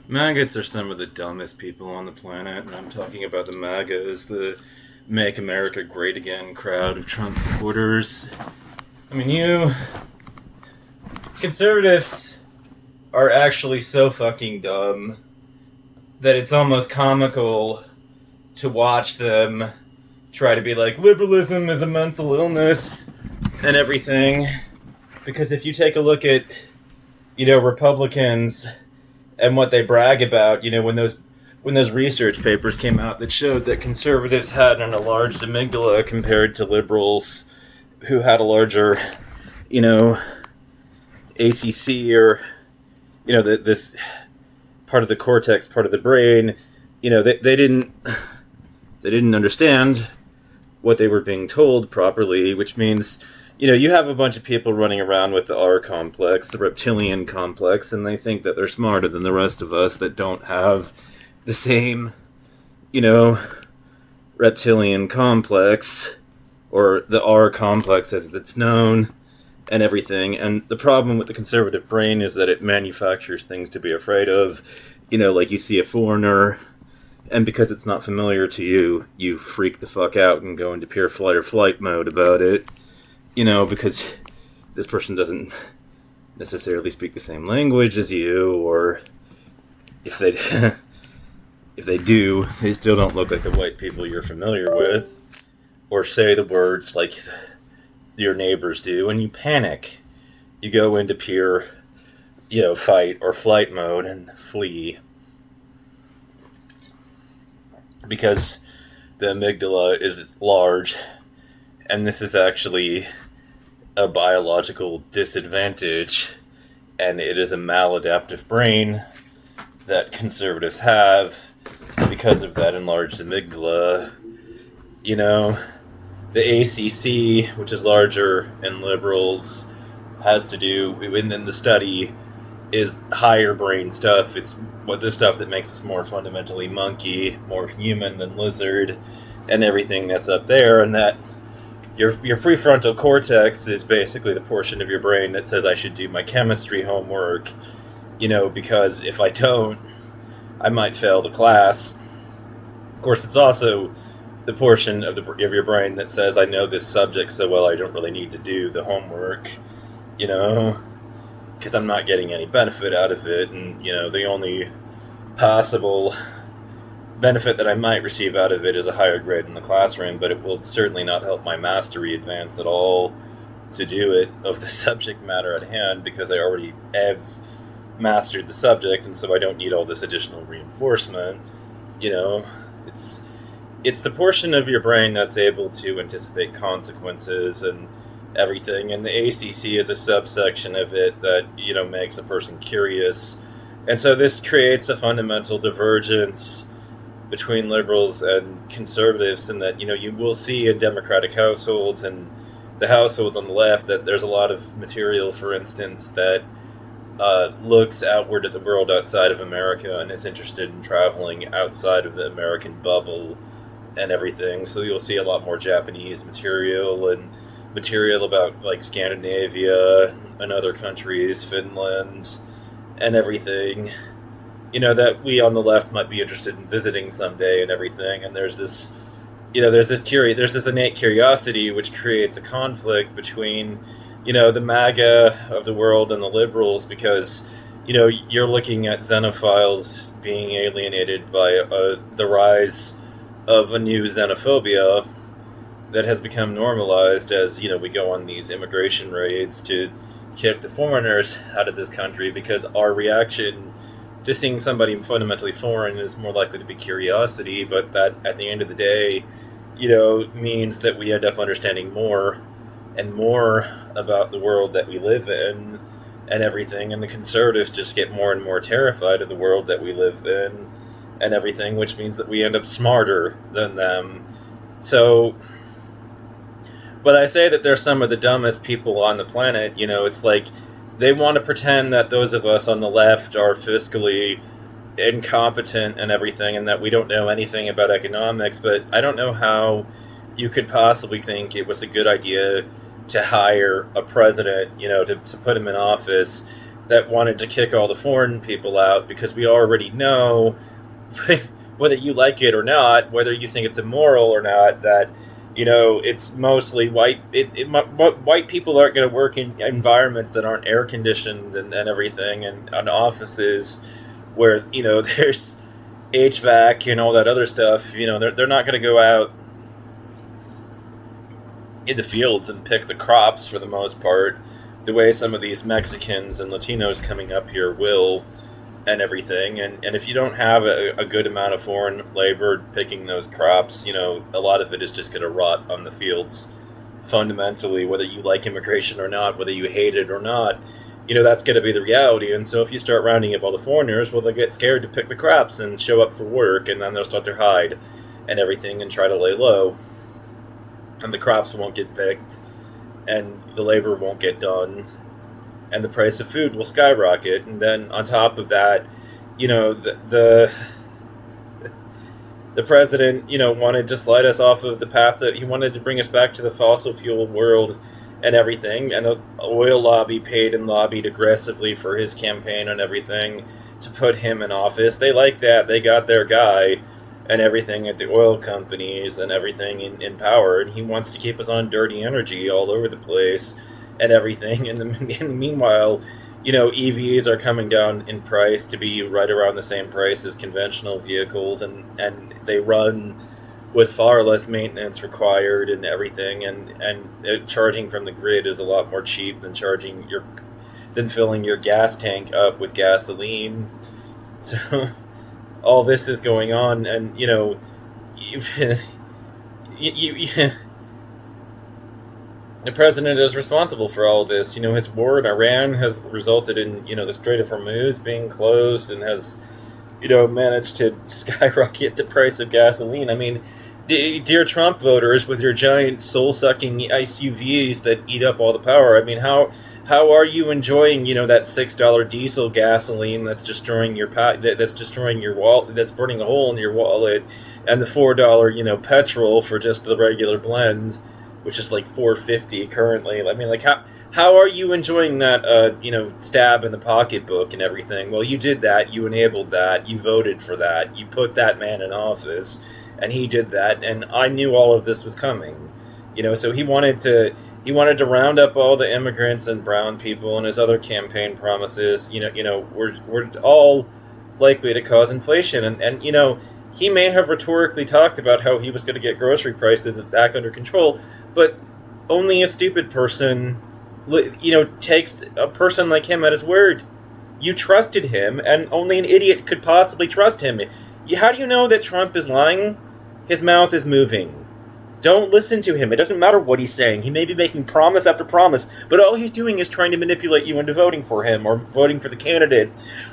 Maggots are some of the dumbest people on the planet, and I'm talking about the MAGAs, the Make America Great Again crowd of Trump supporters. I mean, you conservatives are actually so fucking dumb that it's almost comical to watch them try to be like, liberalism is a mental illness and everything. Because if you take a look at, Republicans and what they brag about, when those research papers came out that showed that conservatives had an enlarged amygdala compared to liberals who had a larger, ACC or, this part of the cortex, part of the brain, they didn't understand what they were being told properly, which means, you have a bunch of people running around with the R complex, the reptilian complex, and they think that they're smarter than the rest of us that don't have the same, reptilian complex, or the R complex as it's known, and everything. And the problem with the conservative brain is that it manufactures things to be afraid of. Like you see a foreigner, and because it's not familiar to you, you freak the fuck out and go into pure flight or flight mode about it. Because this person doesn't necessarily speak the same language as you, or if they if they do, they still don't look like the white people you're familiar with, or say the words like your neighbors do, and you panic. You go into pure, fight or flight mode and flee. Because the amygdala is large, and this is actually a biological disadvantage, and it is a maladaptive brain that conservatives have because of that enlarged amygdala. The ACC, which is larger in liberals, has to do, and then the study is higher brain stuff. It's the stuff that makes us more fundamentally monkey, more human than lizard, and everything that's up there, and that your prefrontal cortex is basically the portion of your brain that says I should do my chemistry homework, because if I don't, I might fail the class. Of course, it's also the portion of your brain that says I know this subject so well I don't really need to do the homework, because I'm not getting any benefit out of it, and the only possible benefit that I might receive out of it is a higher grade in the classroom, but it will certainly not help my mastery advance at all to do it of the subject matter at hand, because I already have mastered the subject, and so I don't need all this additional reinforcement. It's the portion of your brain that's able to anticipate consequences and everything, and the ACC is a subsection of it that makes a person curious, and so this creates a fundamental divergence between liberals and conservatives, in that you will see in democratic households and the households on the left that there's a lot of material, for instance, that looks outward at the world outside of America and is interested in traveling outside of the American bubble and everything. So you'll see a lot more Japanese material and material about like Scandinavia and other countries, Finland, and everything, that we on the left might be interested in visiting someday and everything. And there's this, there's this innate curiosity which creates a conflict between, the MAGA of the world and the liberals, because, you're looking at xenophiles being alienated by the rise of a new xenophobia that has become normalized as, we go on these immigration raids to kick the foreigners out of this country, because our reaction to seeing somebody fundamentally foreign is more likely to be curiosity, but that at the end of the day, means that we end up understanding more and more about the world that we live in and everything, and the conservatives just get more and more terrified of the world that we live in and everything, which means that we end up smarter than them. So, but I say that they're some of the dumbest people on the planet, it's like they want to pretend that those of us on the left are fiscally incompetent and everything, and that we don't know anything about economics, but I don't know how you could possibly think it was a good idea to hire a president, to put him in office that wanted to kick all the foreign people out because we already know, whether you like it or not, whether you think it's immoral or not, that it's mostly white. White people aren't going to work in environments that aren't air conditioned and everything, and on offices where there's HVAC and all that other stuff. They're not going to go out in the fields and pick the crops for the most part, the way some of these Mexicans and Latinos coming up here will, and everything. And if you don't have a good amount of foreign labor picking those crops, a lot of it is just going to rot on the fields. Fundamentally, whether you like immigration or not, whether you hate it or not, that's going to be the reality. And so if you start rounding up all the foreigners, well, they'll get scared to pick the crops and show up for work, and then they'll start to hide and everything and try to lay low. And the crops won't get picked, and the labor won't get done, and the price of food will skyrocket. And then on top of that, the president, wanted to slide us off of the path that he wanted to bring us back to the fossil fuel world and everything. And the oil lobby paid and lobbied aggressively for his campaign and everything to put him in office. They like that. They got their guy and everything at the oil companies and everything in power. And he wants to keep us on dirty energy all over the place and everything. And in the meanwhile, EVs are coming down in price to be right around the same price as conventional vehicles, and they run with far less maintenance required and everything, and charging from the grid is a lot more cheap than filling your gas tank up with gasoline. So all this is going on, and you the president is responsible for all this. His war in Iran has resulted in, the Strait of Hormuz being closed, and has, managed to skyrocket the price of gasoline. I mean, dear Trump voters with your giant soul-sucking SUVs that eat up all the power, I mean, how are you enjoying, that $6 diesel gasoline that's destroying that's destroying your wallet, that's burning a hole in your wallet, and the $4, petrol for just the regular blend, which is like $4.50 currently? I mean, like, how are you enjoying that, stab in the pocketbook and everything? Well, you did that. You enabled that. You voted for that. You put that man in office, and he did that. And I knew all of this was coming. So he wanted to round up all the immigrants and brown people, and his other campaign promises, we're all likely to cause inflation. And he may have rhetorically talked about how he was going to get grocery prices back under control, but only a stupid person, takes a person like him at his word. You trusted him, and only an idiot could possibly trust him. How do you know that Trump is lying? His mouth is moving. Don't listen to him. It doesn't matter what he's saying. He may be making promise after promise, but all he's doing is trying to manipulate you into voting for him or voting for the candidate,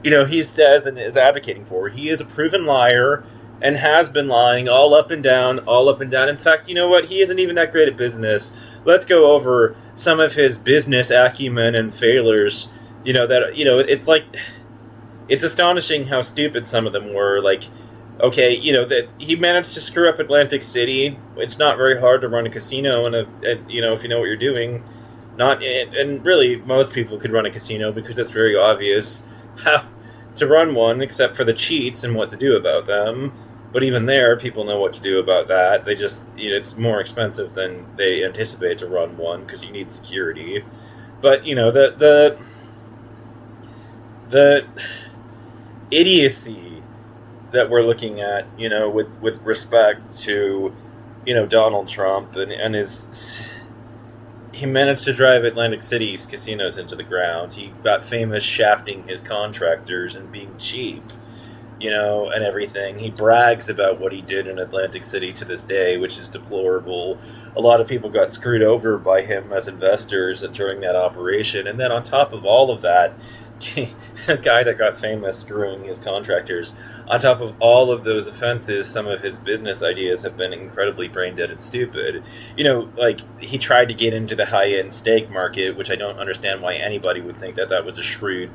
he says and is advocating for. He is a proven liar and has been lying all up and down, all up and down. In fact, you know what? He isn't even that great at business. Let's go over some of his business acumen and failures. It's astonishing how stupid some of them were. Like, okay, that he managed to screw up Atlantic City. It's not very hard to run a casino, and if you know what you're doing. And really, most people could run a casino because it's very obvious how to run one, except for the cheats and what to do about them. But even there, people know what to do about that. They just, it's more expensive than they anticipate to run one because you need security. But the idiocy that we're looking at, with respect to, Donald Trump and he managed to drive Atlantic City's casinos into the ground. He got famous shafting his contractors and being cheap, and everything. He brags about what he did in Atlantic City to this day, which is deplorable. A lot of people got screwed over by him as investors during that operation. And then on top of all of that, a guy that got famous screwing his contractors, on top of all of those offenses, some of his business ideas have been incredibly brain dead and stupid. Like, he tried to get into the high-end steak market, which I don't understand why anybody would think that was a shrewd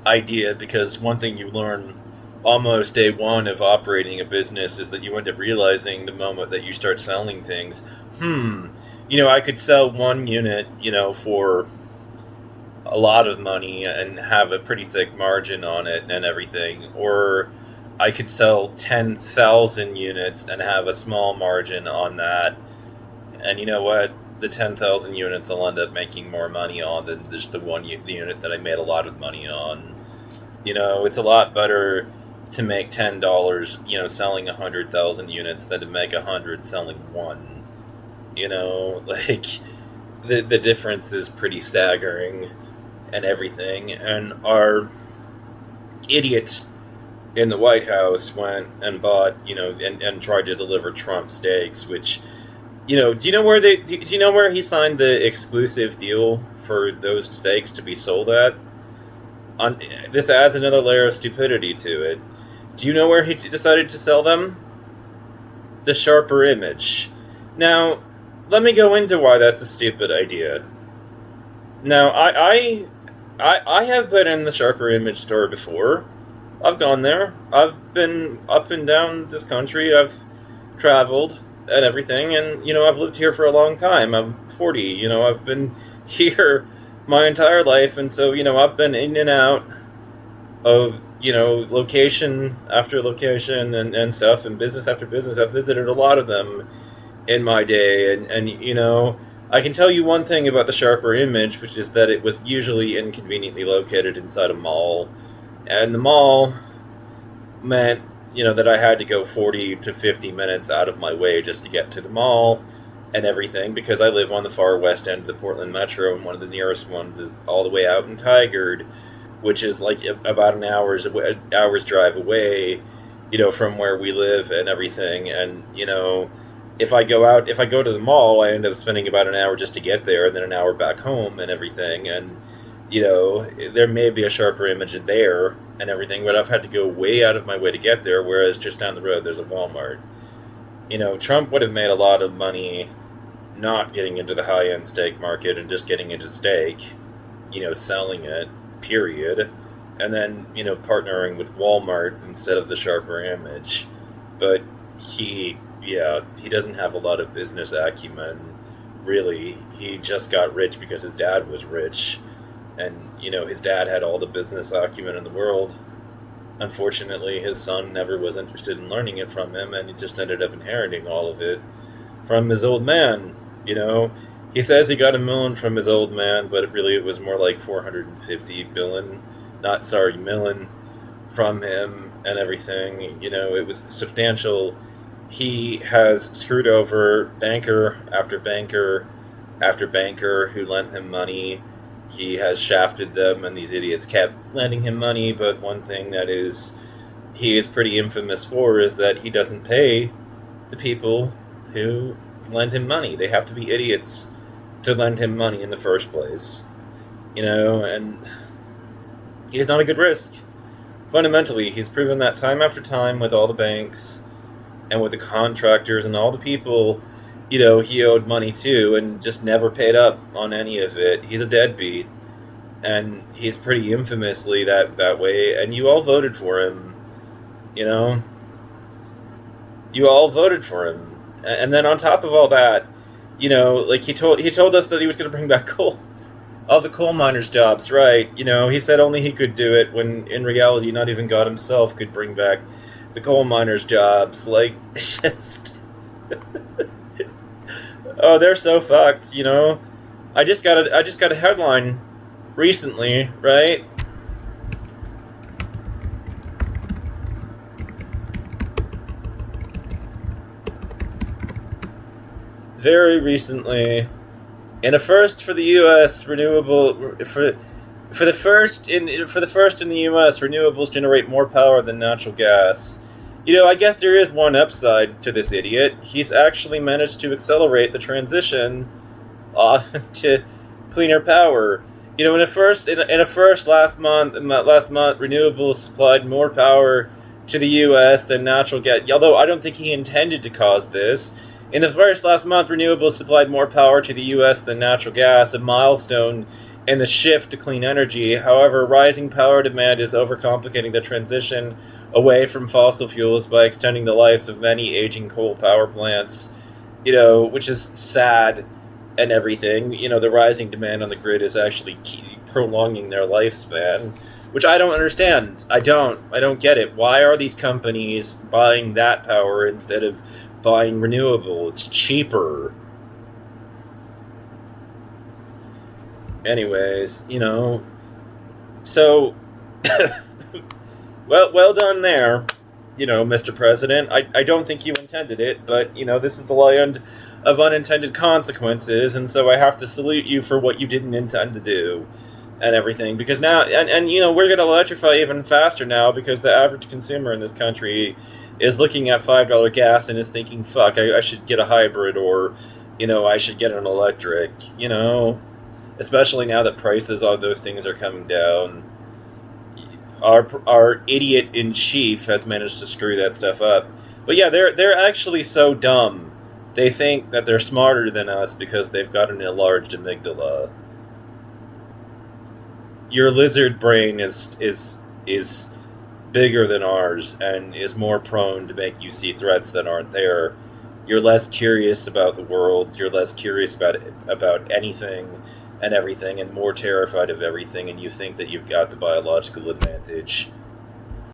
idea, because one thing you learn almost day one of operating a business is that you end up realizing the moment that you start selling things, I could sell one unit, for a lot of money and have a pretty thick margin on it and everything, or I could sell 10,000 units and have a small margin on that. And you know what? The 10,000 units I'll end up making more money on than just the unit that I made a lot of money on. It's a lot better to make $10, selling 100,000 units than to make 100 selling one. Like the difference is pretty staggering and everything. And our idiot in the White House went and bought, and tried to deliver Trump steaks, which, do you know where do you know where he signed the exclusive deal for those steaks to be sold at? This adds another layer of stupidity to it. Do you know where he decided to sell them? The Sharper Image. Now, let me go into why that's a stupid idea. Now, I have been in the Sharper Image store before. I've gone there. I've been up and down this country. I've traveled and everything, and I've lived here for a long time. I'm 40. I've been here my entire life, and so I've been in and out of location after location and stuff, and business after business. I've visited a lot of them in my day, and I can tell you one thing about the Sharper Image, which is that it was usually inconveniently located inside a mall, and the mall meant that I had to go 40 to 50 minutes out of my way just to get to the mall and everything, because I live on the far west end of the Portland Metro, and one of the nearest ones is all the way out in Tigard, which is like about an hour's drive away, from where we live and everything. And if I go to the mall, I end up spending about an hour just to get there, and then an hour back home and everything. And there may be a Sharper Image there and everything, but I've had to go way out of my way to get there, whereas just down the road there's a Walmart. Trump would have made a lot of money not getting into the high-end steak market and just getting into steak, selling it, period, and then, partnering with Walmart instead of the Sharper Image. But he doesn't have a lot of business acumen, really. He just got rich because his dad was rich, and, his dad had all the business acumen in the world. Unfortunately, his son never was interested in learning it from him, and he just ended up inheriting all of it from his old man. He says he got $1 million from his old man, but it was more like 450 billion, million from him and everything. It was substantial. He has screwed over banker after banker after banker who lent him money. He has shafted them, and these idiots kept lending him money. But one thing that he is pretty infamous for is that he doesn't pay the people who lend him money. They have to be idiots to lend him money in the first place. And he's not a good risk. Fundamentally, he's proven that time after time with all the banks and with the contractors and all the people he owed money to, and just never paid up on any of it. He's a deadbeat, and he's pretty infamously that way, and you all voted for him. You all voted for him. And then on top of all that, like he told us that he was going to bring back all the coal miners' jobs, right? He said only he could do it, when in reality not even God himself could bring back the coal miners' jobs. Like, just oh, they're so fucked. I just got a headline recently, right? Very recently, in a first for the U.S. For the first in the U.S., renewables generate more power than natural gas. I guess there is one upside to this idiot. He's actually managed to accelerate the transition to cleaner power. In a first last month, renewables supplied more power to the U.S. than natural gas. Although I don't think he intended to cause this. In the first last month, renewables supplied more power to the U.S. than natural gas, a milestone in the shift to clean energy. However, rising power demand is overcomplicating the transition away from fossil fuels by extending the lives of many aging coal power plants, which is sad. and everything. The rising demand on the grid is actually prolonging their lifespan, which I don't understand. I don't get it. Why are these companies buying that power instead of buying renewable? It's cheaper. Anyways, so well done there, Mr. President. I don't think you intended it, but this is the land of unintended consequences, and so I have to salute you for what you didn't intend to do and everything, because now and we're going to electrify even faster now, because the average consumer in this country is looking at $5 gas and is thinking, fuck, I should get a hybrid, or I should get an electric, especially now that prices on those things are coming down. Our idiot in chief has managed to screw that stuff up. But yeah, they're actually so dumb. They think that they're smarter than us because they've got an enlarged amygdala. Your lizard brain is bigger than ours and is more prone to make you see threats that aren't there. You're less curious about the world. You're less curious about anything and everything, and more terrified of everything, and you think that you've got the biological advantage.